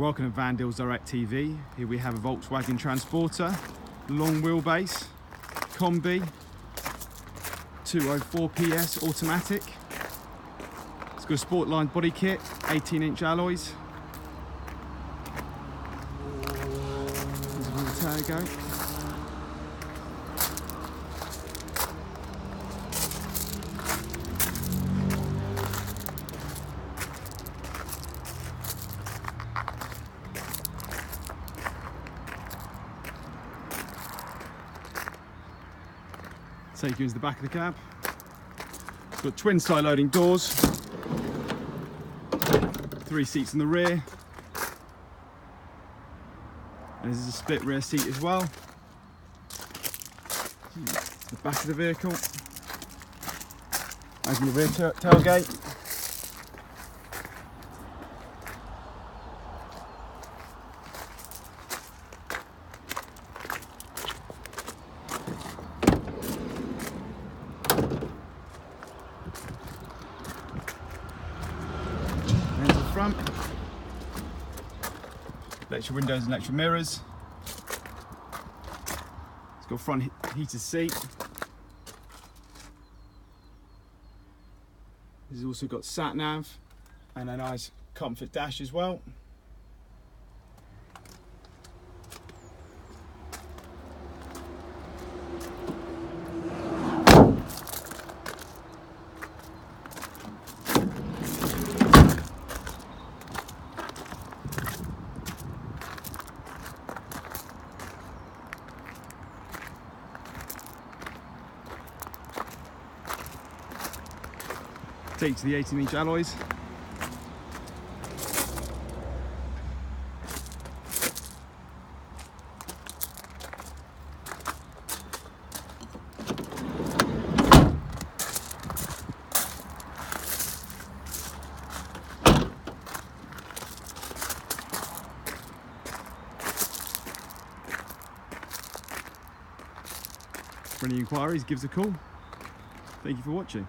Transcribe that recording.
Welcome to Van Deals Direct TV. Here we have a Volkswagen Transporter, long wheelbase, Kombi, 204 PS automatic. It's got a Sportline Body Kit, 18-inch alloys. There's where the tire go. Take you into the back of the cab. It's got twin side loading doors, 3 seats in the rear, and there's a split rear seat as well. The back of the vehicle, open the rear tailgate. There's the front, electric windows and electric mirrors. It's got front heated seat. This has also got sat nav and a nice comfort dash as well. Take to the 18-inch alloys. For any inquiries, give us a call. Thank you for watching.